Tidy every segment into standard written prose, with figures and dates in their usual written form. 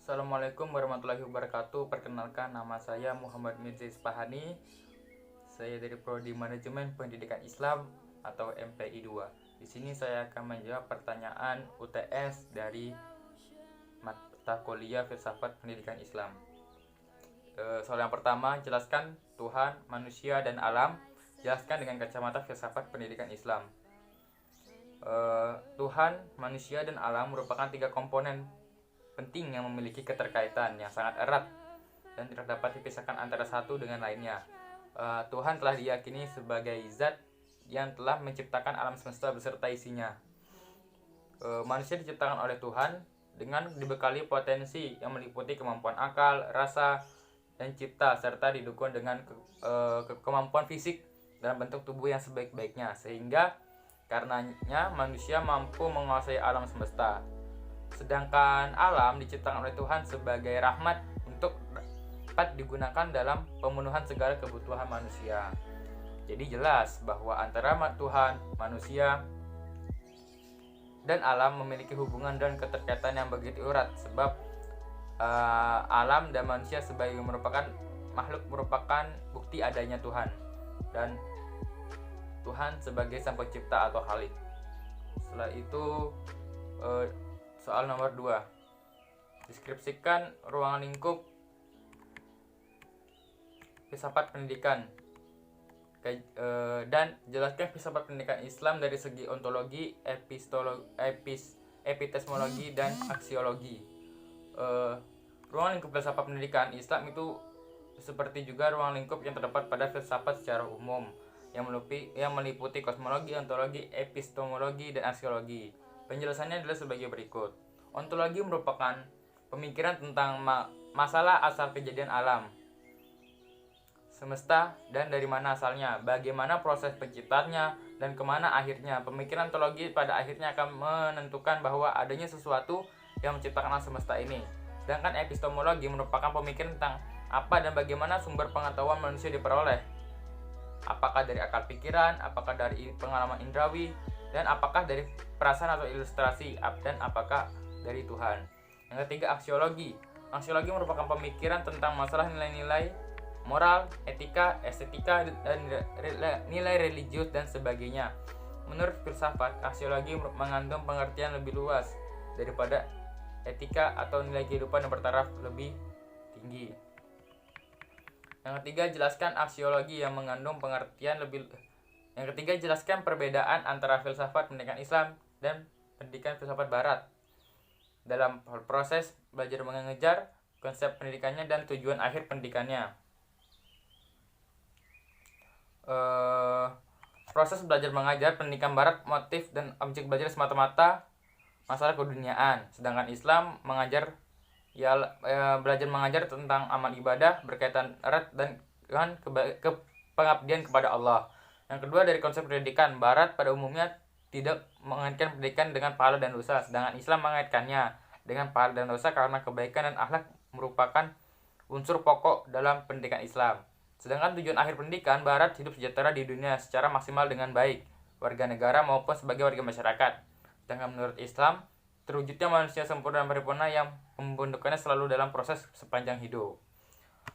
Assalamualaikum warahmatullahi wabarakatuh. Perkenalkan, nama saya Muhammad Mirza Ispahani. Saya dari Prodi Manajemen Pendidikan Islam atau MPI 2. Di sini saya akan menjawab pertanyaan UTS dari mata kuliah Filsafat Pendidikan Islam. Soal yang pertama, jelaskan Tuhan, manusia, dan alam. Jelaskan dengan kacamata Filsafat Pendidikan Islam. Tuhan, manusia, dan alam merupakan tiga komponen penting yang memiliki keterkaitan yang sangat erat dan tidak dapat dipisahkan antara satu dengan lainnya. Tuhan telah diyakini sebagai zat yang telah menciptakan alam semesta beserta isinya. Manusia diciptakan oleh Tuhan dengan dibekali potensi yang meliputi kemampuan akal, rasa, dan cipta, serta didukung dengan kemampuan fisik dalam bentuk tubuh yang sebaik-baiknya, sehingga karenanya manusia mampu menguasai alam semesta. Sedangkan alam diciptakan oleh Tuhan sebagai rahmat untuk dapat digunakan dalam pemenuhan segala kebutuhan manusia. Jadi jelas bahwa antara Tuhan, manusia, dan alam memiliki hubungan dan keterkaitan yang begitu erat, sebab alam dan manusia sebagai merupakan bukti adanya Tuhan, dan Tuhan sebagai sang pencipta atau khalik. Setelah itu soal nomor 2. Deskripsikan ruang lingkup filsafat pendidikan dan jelaskan filsafat pendidikan Islam dari segi ontologi, epistemologi, dan aksiologi. Ruang lingkup filsafat pendidikan Islam itu seperti juga ruang lingkup yang terdapat pada filsafat secara umum yang meliputi kosmologi, ontologi, epistemologi, dan aksiologi. Penjelasannya adalah sebagai berikut. Ontologi merupakan pemikiran tentang masalah asal kejadian alam semesta dan dari mana asalnya, bagaimana proses penciptaannya, dan kemana akhirnya. Pemikiran ontologi pada akhirnya akan menentukan bahwa adanya sesuatu yang menciptakan alam semesta ini. Sedangkan epistemologi merupakan pemikiran tentang apa dan bagaimana sumber pengetahuan manusia diperoleh. Apakah dari akal pikiran, apakah dari pengalaman indrawi, dan apakah dari perasaan atau ilustrasi, dan apakah dari Tuhan. Yang ketiga, aksiologi. Aksiologi merupakan pemikiran tentang masalah nilai-nilai moral, etika, estetika, dan nilai religius dan sebagainya. Menurut filsafat, aksiologi mengandung pengertian lebih luas daripada etika atau nilai kehidupan yang bertaraf lebih tinggi. Yang ketiga, jelaskan aksiologi yang mengandung pengertian lebih. Yang ketiga, jelaskan perbedaan antara filsafat pendidikan Islam dan pendidikan filsafat Barat dalam proses belajar mengejar, konsep pendidikannya, dan tujuan akhir pendidikannya. Proses belajar mengajar pendidikan Barat, motif dan objek belajar semata-mata masalah keduniaan, sedangkan Islam belajar mengajar tentang amal ibadah berkaitan erat dan dengan pengabdian kepada Allah. Yang kedua, dari konsep pendidikan, Barat pada umumnya tidak mengaitkan pendidikan dengan pahala dan dosa, sedangkan Islam mengaitkannya dengan pahala dan dosa karena kebaikan dan akhlak merupakan unsur pokok dalam pendidikan Islam. Sedangkan tujuan akhir pendidikan, Barat hidup sejahtera di dunia secara maksimal dengan baik, warga negara maupun sebagai warga masyarakat. Sedangkan menurut Islam, terwujudnya manusia sempurna dan paripurna yang pembentukannya selalu dalam proses sepanjang hidup.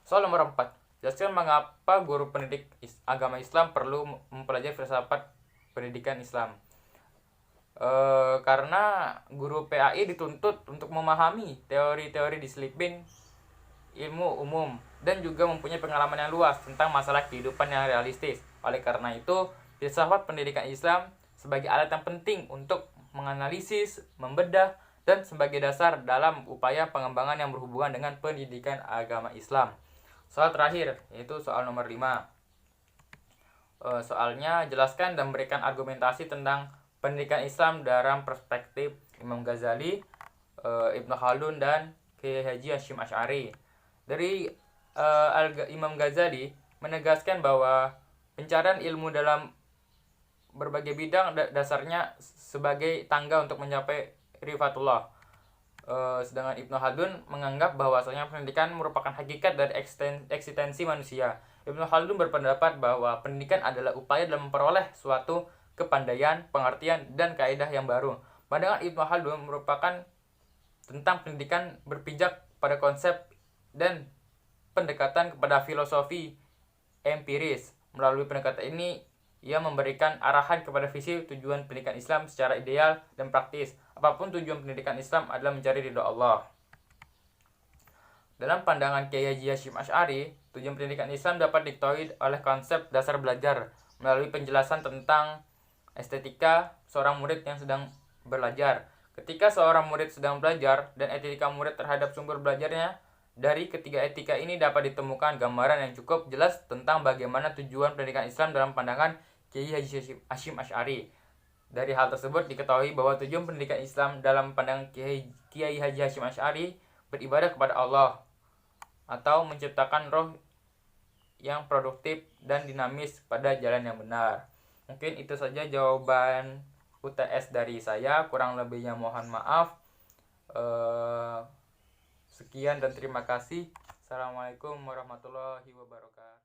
Soal nomor 4. Jelaskan mengapa guru pendidik agama Islam perlu mempelajari filsafat pendidikan Islam. Karena guru PAI dituntut untuk memahami teori-teori disiplin ilmu umum dan juga mempunyai pengalaman yang luas tentang masalah kehidupan yang realistis. Oleh karena itu, filsafat pendidikan Islam sebagai alat yang penting untuk menganalisis, membedah, dan sebagai dasar dalam upaya pengembangan yang berhubungan dengan pendidikan agama Islam. Soal terakhir, yaitu soal nomor 5. Soalnya, jelaskan dan berikan argumentasi tentang pendidikan Islam dalam perspektif Imam Ghazali, Ibnu Khaldun, dan Kiai Haji Hasyim Asy'ari. Dari Imam Ghazali menegaskan bahwa pencarian ilmu dalam berbagai bidang dasarnya sebagai tangga untuk mencapai rifatullah. Sedangkan Ibnu Khaldun menganggap bahwasanya pendidikan merupakan hakikat dari eksistensi manusia. Ibnu Khaldun berpendapat bahwa pendidikan adalah upaya dalam memperoleh suatu kepandaian, pengertian, dan kaidah yang baru. Pandangan Ibnu Khaldun merupakan tentang pendidikan berpijak pada konsep dan pendekatan kepada filosofi empiris. Melalui pendekatan ini, ia memberikan arahan kepada visi tujuan pendidikan Islam secara ideal dan praktis. Apapun tujuan pendidikan Islam adalah mencari ridho Allah. Dalam pandangan Kiai Haji Hasyim Asy'ari, tujuan pendidikan Islam dapat diketahui oleh konsep dasar belajar melalui penjelasan tentang estetika seorang murid yang sedang belajar. Ketika seorang murid sedang belajar dan etika murid terhadap sumber belajarnya, dari ketiga etika ini dapat ditemukan gambaran yang cukup jelas tentang bagaimana tujuan pendidikan Islam dalam pandangan Kiai Haji Hasyim Asy'ari. Dari hal tersebut diketahui bahwa tujuan pendidikan Islam dalam pandangan Kiai Haji Hasyim Asy'ari beribadah kepada Allah atau menciptakan roh yang produktif dan dinamis pada jalan yang benar. Mungkin itu saja jawaban UTS dari saya, kurang lebihnya mohon maaf. Sekian dan terima kasih. Assalamualaikum warahmatullahi wabarakatuh.